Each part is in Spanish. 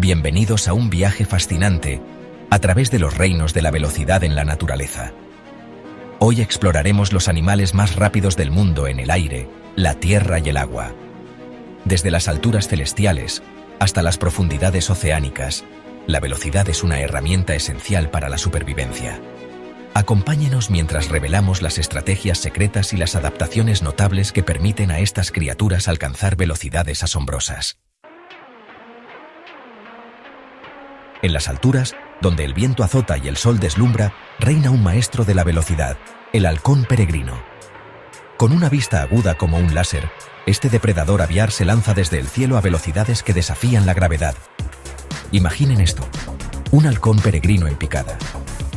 Bienvenidos a un viaje fascinante a través de los reinos de la velocidad en la naturaleza. Hoy exploraremos los animales más rápidos del mundo en el aire, la tierra y el agua. Desde las alturas celestiales hasta las profundidades oceánicas, la velocidad es una herramienta esencial para la supervivencia. Acompáñenos mientras revelamos las estrategias secretas y las adaptaciones notables que permiten a estas criaturas alcanzar velocidades asombrosas. En las alturas, donde el viento azota y el sol deslumbra, reina un maestro de la velocidad, el halcón peregrino. Con una vista aguda como un láser, este depredador aviar se lanza desde el cielo a velocidades que desafían la gravedad. Imaginen esto: un halcón peregrino en picada,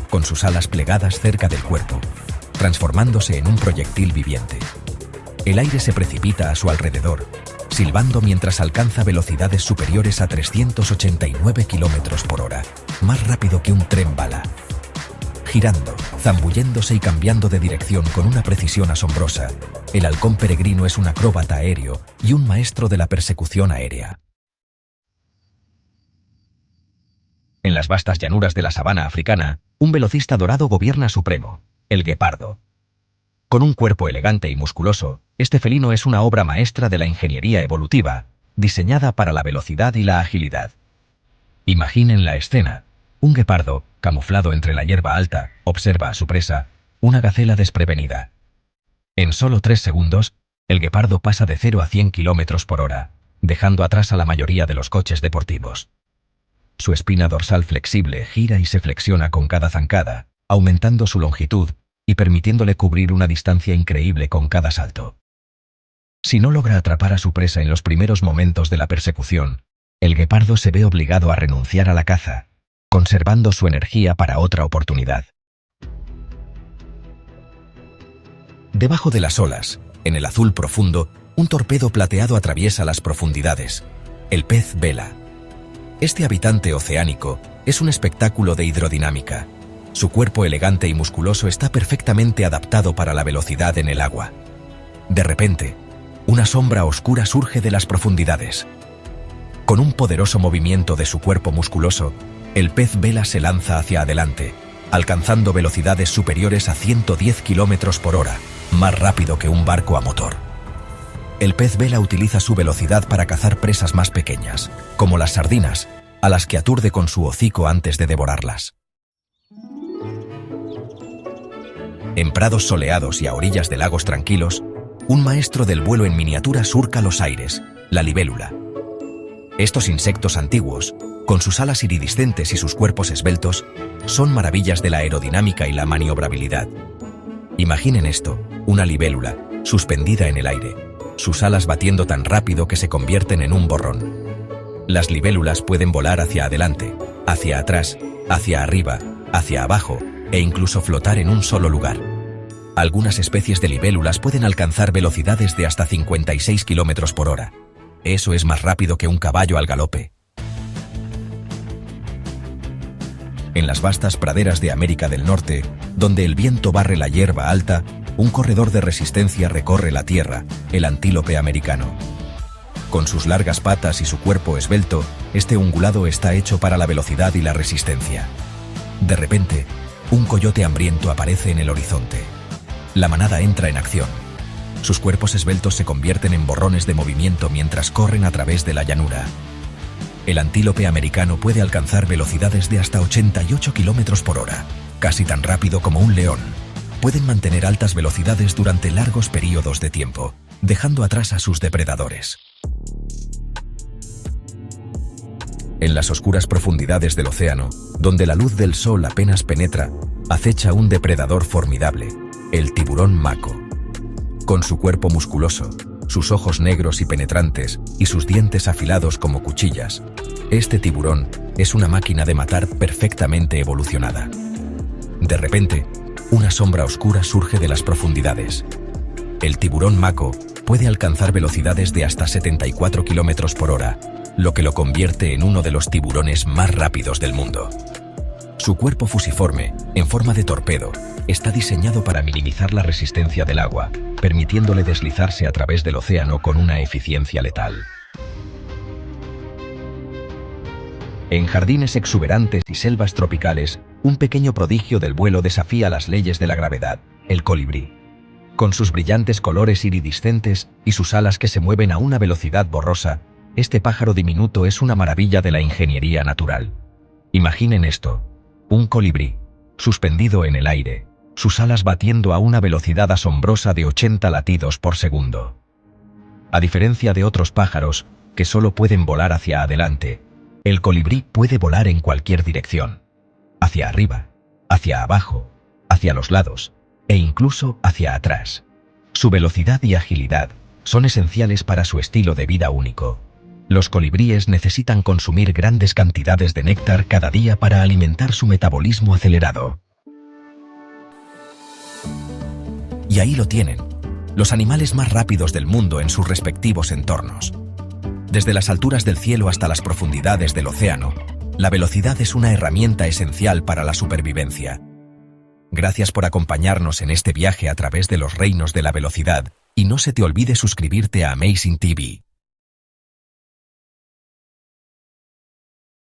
con sus alas plegadas cerca del cuerpo, transformándose en un proyectil viviente. El aire se precipita a su alrededor, silbando mientras alcanza velocidades superiores a 389 km/h, más rápido que un tren bala. Girando, zambulléndose y cambiando de dirección con una precisión asombrosa, el halcón peregrino es un acróbata aéreo y un maestro de la persecución aérea. En las vastas llanuras de la sabana africana, un velocista dorado gobierna supremo, el guepardo. Con un cuerpo elegante y musculoso, este felino es una obra maestra de la ingeniería evolutiva, diseñada para la velocidad y la agilidad. Imaginen la escena: un guepardo, camuflado entre la hierba alta, observa a su presa, una gacela desprevenida. En solo 3 segundos, el guepardo pasa de 0 a 100 km/h, dejando atrás a la mayoría de los coches deportivos. Su espina dorsal flexible gira y se flexiona con cada zancada, aumentando su longitud y permitiéndole cubrir una distancia increíble con cada salto. Si no logra atrapar a su presa en los primeros momentos de la persecución, el guepardo se ve obligado a renunciar a la caza, conservando su energía para otra oportunidad. Debajo de las olas, en el azul profundo, un torpedo plateado atraviesa las profundidades, el pez vela. Este habitante oceánico es un espectáculo de hidrodinámica. Su cuerpo elegante y musculoso está perfectamente adaptado para la velocidad en el agua. De repente, una sombra oscura surge de las profundidades. Con un poderoso movimiento de su cuerpo musculoso, el pez vela se lanza hacia adelante, alcanzando velocidades superiores a 110 km/h, más rápido que un barco a motor. El pez vela utiliza su velocidad para cazar presas más pequeñas, como las sardinas, a las que aturde con su hocico antes de devorarlas. En prados soleados y a orillas de lagos tranquilos, un maestro del vuelo en miniatura surca los aires, la libélula. Estos insectos antiguos, con sus alas iridiscentes y sus cuerpos esbeltos, son maravillas de la aerodinámica y la maniobrabilidad. Imaginen esto: una libélula, suspendida en el aire, sus alas batiendo tan rápido que se convierten en un borrón. Las libélulas pueden volar hacia adelante, hacia atrás, hacia arriba, hacia abajo, e incluso flotar en un solo lugar. Algunas especies de libélulas pueden alcanzar velocidades de hasta 56 km/h. Eso es más rápido que un caballo al galope. En las vastas praderas de América del Norte, donde el viento barre la hierba alta, un corredor de resistencia recorre la tierra, el antílope americano. Con sus largas patas y su cuerpo esbelto, este ungulado está hecho para la velocidad y la resistencia. De repente, un coyote hambriento aparece en el horizonte. La manada entra en acción. Sus cuerpos esbeltos se convierten en borrones de movimiento mientras corren a través de la llanura. El antílope americano puede alcanzar velocidades de hasta 88 km/h, casi tan rápido como un león. Pueden mantener altas velocidades durante largos periodos de tiempo, dejando atrás a sus depredadores. En las oscuras profundidades del océano, donde la luz del sol apenas penetra, acecha un depredador formidable, el tiburón mako. Con su cuerpo musculoso, sus ojos negros y penetrantes y sus dientes afilados como cuchillas, este tiburón es una máquina de matar perfectamente evolucionada. De repente, una sombra oscura surge de las profundidades. El tiburón mako puede alcanzar velocidades de hasta 74 km/h, lo que lo convierte en uno de los tiburones más rápidos del mundo. Su cuerpo fusiforme, en forma de torpedo, está diseñado para minimizar la resistencia del agua, permitiéndole deslizarse a través del océano con una eficiencia letal. En jardines exuberantes y selvas tropicales, un pequeño prodigio del vuelo desafía las leyes de la gravedad, el colibrí. Con sus brillantes colores iridiscentes y sus alas que se mueven a una velocidad borrosa, este pájaro diminuto es una maravilla de la ingeniería natural. Imaginen esto: un colibrí, suspendido en el aire, sus alas batiendo a una velocidad asombrosa de 80 latidos por segundo. A diferencia de otros pájaros, que solo pueden volar hacia adelante, el colibrí puede volar en cualquier dirección. Hacia arriba, hacia abajo, hacia los lados, e incluso hacia atrás. Su velocidad y agilidad son esenciales para su estilo de vida único. Los colibríes necesitan consumir grandes cantidades de néctar cada día para alimentar su metabolismo acelerado. Y ahí lo tienen, los animales más rápidos del mundo en sus respectivos entornos. Desde las alturas del cielo hasta las profundidades del océano, la velocidad es una herramienta esencial para la supervivencia. Gracias por acompañarnos en este viaje a través de los reinos de la velocidad, y no se te olvide suscribirte a Amazing TV.